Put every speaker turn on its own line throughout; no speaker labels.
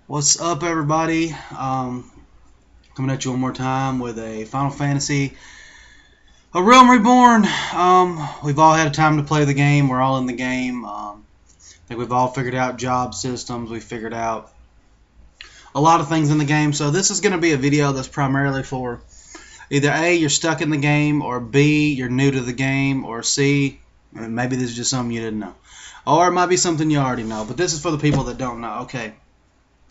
What's up, everybody? Coming at you one more time with a Final Fantasy, a Realm Reborn. We've all had a time to play the game. We're all in the game. I think we've all figured out job systems. We've figured out a lot of things in the game. So this is going to be a video that's primarily for either A, you're stuck in the game, or B, you're new to the game, or C, maybe this is just something you didn't know. Or it might be something you already know, but this is for the people that don't know. Okay,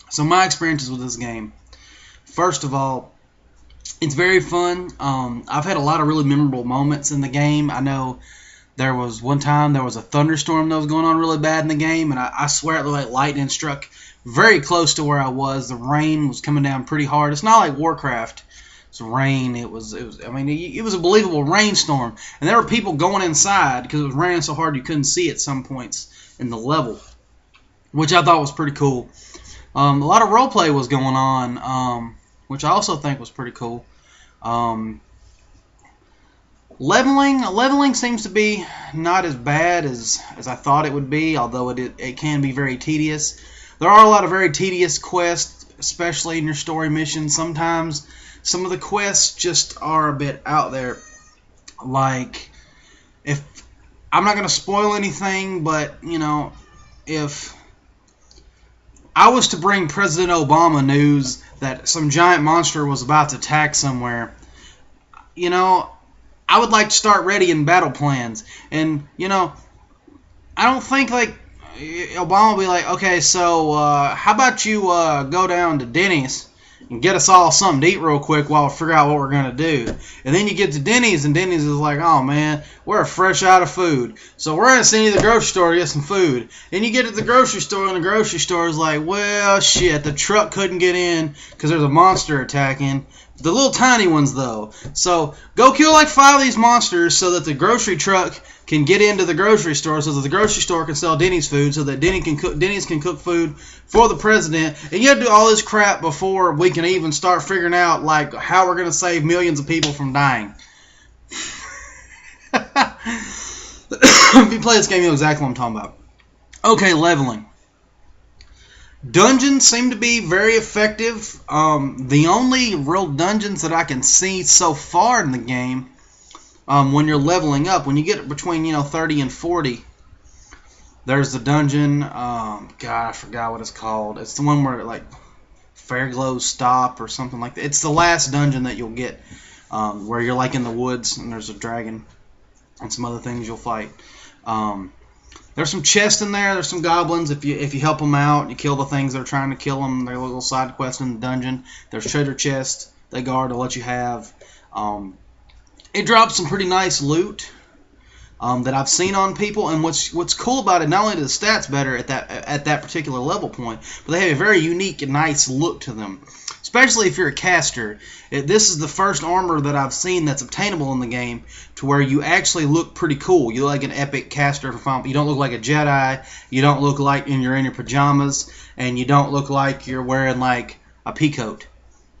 so my experiences with this game. First of all, it's very fun. I've had a lot of really memorable moments in the game. I know there was one time there was a thunderstorm that was going on really bad in the game, and I swear it looked like lightning struck very close to where I was. The rain was coming down pretty hard. It's not like Warcraft. It's rain. It was a believable rainstorm, and there were people going inside because it was raining so hard you couldn't see at some points in the level, which I thought was pretty cool. A lot of roleplay was going on, which I also think was pretty cool. Leveling seems to be not as bad as I thought it would be, although it can be very tedious. There are a lot of very tedious quests, especially in your story missions. Sometimes some of the quests just are a bit out there. Like, if I'm not going to spoil anything, but you know, if I was to bring President Obama news that some giant monster was about to attack somewhere, you know, I would like to start readying battle plans. And, you know, I don't think, like, Obama will be like, okay, so how about you go down to Denny's and get us all something to eat real quick while we figure out what we're going to do. And then you get to Denny's, and Denny's is like, oh, man, we're fresh out of food, so we're going to send you to the grocery store to get some food. And you get to the grocery store, and the grocery store is like, well, shit, the truck couldn't get in because there's a monster attacking. The little tiny ones, though. So go kill like 5 of these monsters so that the grocery truck can get into the grocery store, so that the grocery store can sell Denny's food, so that Denny's can cook food for the president. And you have to do all this crap before we can even start figuring out like how we're going to save millions of people from dying. If you play this game, you know exactly what I'm talking about. Okay, leveling. Dungeons seem to be very effective. The only real dungeons that I can see so far in the game, when you're leveling up, when you get between 30 and 40, there's the dungeon. God, I forgot what it's called. It's the one where like Fairglow's Stop or something like that. It's the last dungeon that you'll get, where you're like in the woods and there's a dragon and some other things you'll fight. There's some chests in there. There's some goblins. If you help them out, you kill the things that are trying to kill them. They're little side quests in the dungeon. There's treasure chests they guard to let you have. It drops some pretty nice loot that I've seen on people. And what's cool about it, not only do the stats better at that particular level point, but they have a very unique and nice look to them. Especially if you're a caster. This is the first armor that I've seen that's obtainable in the game to where you actually look pretty cool. You look like an epic caster. You don't look like a Jedi. You don't look like you're in your pajamas. And you don't look like you're wearing like a peacoat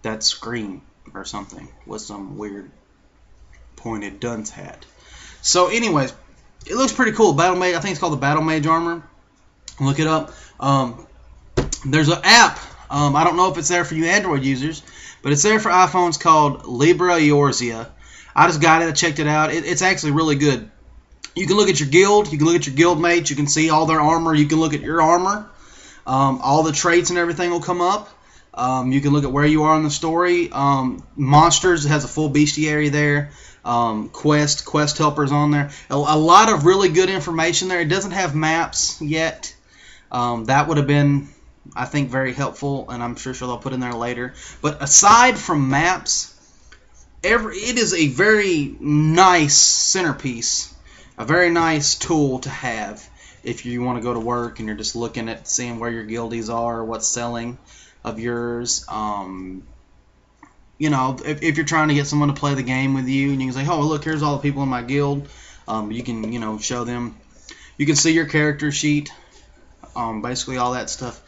that's green or something with some weird pointed dunce hat. So anyways, it looks pretty cool. Battle Mage, I think it's called the Battle Mage armor. Look it up. There's an app. I don't know if it's there for you Android users, but it's there for iPhones called Libra eorzia. I just got it. I checked it out. It's actually really good. You can look at your guild. You can look at your guild mates. You can see all their armor. You can look at your armor. All the traits and everything will come up. You can look at where you are in the story. Monsters, it has a full bestiary there. Quest helpers on there. A lot of really good information there. It doesn't have maps yet. That would have been, I think, very helpful, and I'm sure they'll put in there later. But aside from maps, it is a very nice centerpiece, a very nice tool to have if you want to go to work and you're just looking at seeing where your guildies are, what's selling of yours. If you're trying to get someone to play the game with you, and you can say, oh, look, here's all the people in my guild. You can, show them. You can see your character sheet, basically all that stuff.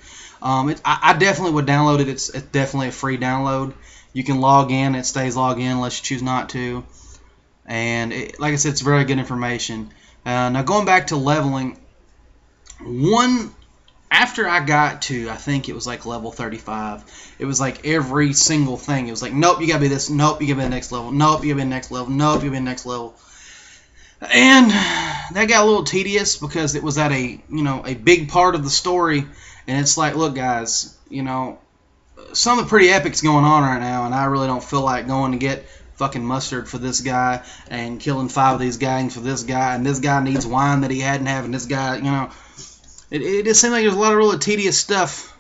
I definitely would download it. It's definitely a free download. You can log in. It stays logged in unless you choose not to. And like I said, it's very good information. Now going back to leveling, After I got to, I think it was like level 35, it was like every single thing. It was like, nope, you gotta be this. Nope, you gotta be the next level. Nope, you gotta be the next level. Nope, you gotta be the next level. And that got a little tedious because it was at a big part of the story. And it's like, look, guys, something pretty epic's going on right now, and I really don't feel like going to get fucking mustard for this guy and killing 5 of these gangs for this guy, and this guy needs wine that he hadn't had, and this guy, it just seems like there's a lot of really tedious stuff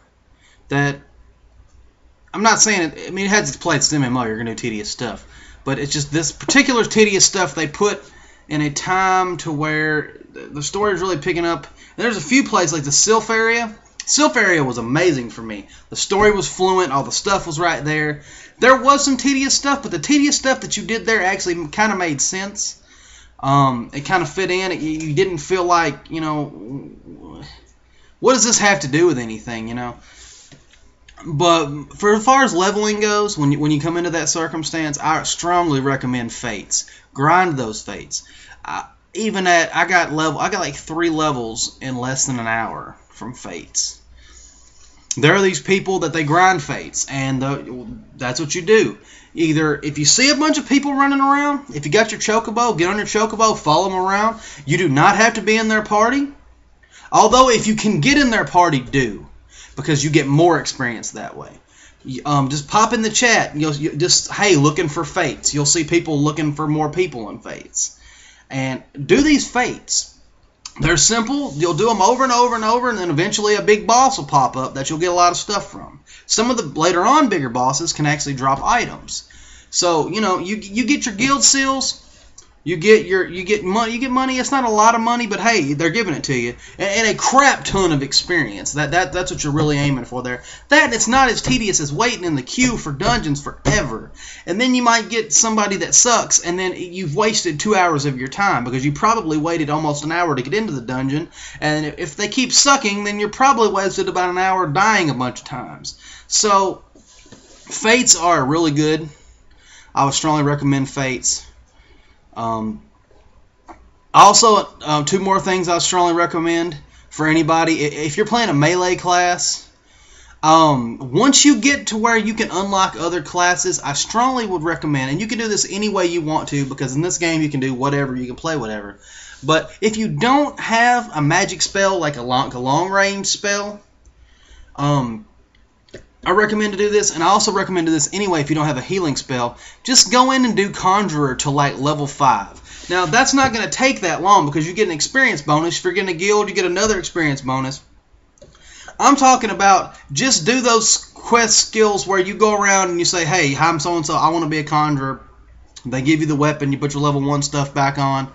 that I'm not saying it. I mean, it has its place. It's MMO. You're gonna do tedious stuff, but it's just this particular tedious stuff they put in a time to where the story is really picking up. And there's a few places like the Sylph area. Sylph area was amazing for me. The story was fluent. All the stuff was right there. There was some tedious stuff, but the tedious stuff that you did there actually kind of made sense. It kind of fit in. You didn't feel like, what does this have to do with anything, But for as far as leveling goes, when you come into that circumstance, I strongly recommend Fates. Grind those Fates. I got like 3 levels in less than an hour from Fates. There are these people that they grind Fates, and that's what you do. Either if you see a bunch of people running around, if you got your chocobo, get on your chocobo, follow them around. You do not have to be in their party. Although if you can get in their party, do, because you get more experience that way. Just pop in the chat. Hey, looking for Fates. You'll see people looking for more people in Fates, and do these Fates. They're simple. You'll do them over and over and over, and then eventually a big boss will pop up that you'll get a lot of stuff from. Some of the later on bigger bosses can actually drop items. So you get your guild seals. You get money. It's not a lot of money, but hey, they're giving it to you, and a crap ton of experience. That's what you're really aiming for there. And it's not as tedious as waiting in the queue for dungeons forever. And then you might get somebody that sucks, and then you've wasted 2 hours of your time because you probably waited almost an hour to get into the dungeon. And if they keep sucking, then you're probably wasted about an hour dying a bunch of times. So Fates are really good. I would strongly recommend Fates. Also, 2 more things I strongly recommend for anybody. If you're playing a melee class, once you get to where you can unlock other classes, I strongly would recommend, and you can do this any way you want to, because in this game you can do whatever, you can play whatever. But if you don't have a magic spell, like a long range spell, I recommend to do this, and I also recommend to do this anyway if you don't have a healing spell. Just go in and do Conjurer to like level 5. Now, that's not going to take that long because you get an experience bonus. If you're getting a guild, you get another experience bonus. I'm talking about just do those quest skills where you go around and you say, hey, I'm so-and-so, I want to be a Conjurer. They give you the weapon, you put your level 1 stuff back on,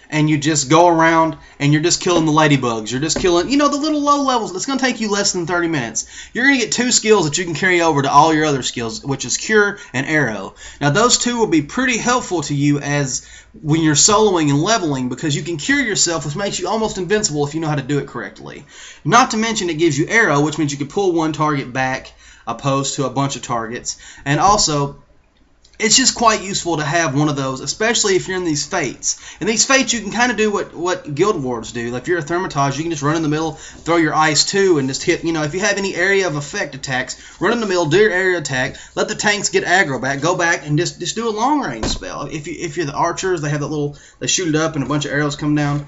and you just go around and you're just killing the ladybugs. You're just killing, the little low levels. It's going to take you less than 30 minutes. You're going to get 2 skills that you can carry over to all your other skills, which is Cure and Arrow. Now, those 2 will be pretty helpful to you as when you're soloing and leveling, because you can cure yourself, which makes you almost invincible if you know how to do it correctly. Not to mention it gives you Arrow, which means you can pull 1 target back opposed to a bunch of targets. And also, it's just quite useful to have one of those, especially if you're in these Fates. In these Fates, you can kind of do what Guild Wars do. Like if you're a Thermitage, you can just run in the middle, throw your Ice 2, and just hit, if you have any area of effect attacks, run in the middle, do your area attack, let the tanks get aggro back, go back, and just do a long range spell. If you're the archers, they have that little, they shoot it up and a bunch of arrows come down.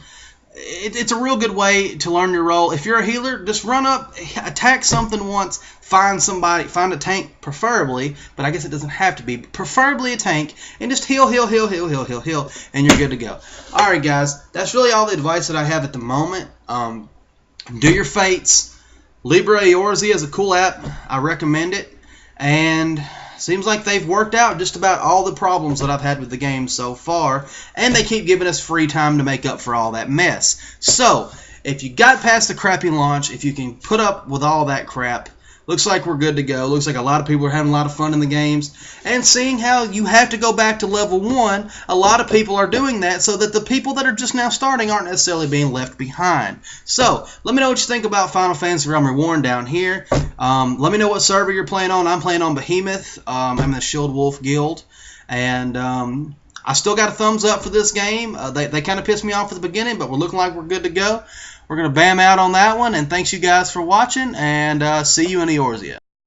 It's a real good way to learn your role. If you're a healer, just run up, attack something once, find a tank preferably, but I guess it doesn't have to be, preferably a tank, and just heal, and you're good to go. Alright guys, that's really all the advice that I have at the moment. Do your Fates. Libra eorzia is a cool app. I recommend it, and seems like they've worked out just about all the problems that I've had with the game so far, and they keep giving us free time to make up for all that mess. So, if you got past the crappy launch, if you can put up with all that crap, looks like we're good to go. Looks like a lot of people are having a lot of fun in the games. And seeing how you have to go back to level 1, a lot of people are doing that so that the people that are just now starting aren't necessarily being left behind. So, let me know what you think about Final Fantasy Realm Reborn down here. Let me know what server you're playing on. I'm playing on Behemoth. I'm in the Shield Wolf Guild. And I still got a thumbs up for this game. They kind of pissed me off at the beginning, but we're looking like we're good to go. We're going to bam out on that one, and thanks you guys for watching, and see you in Eorzia.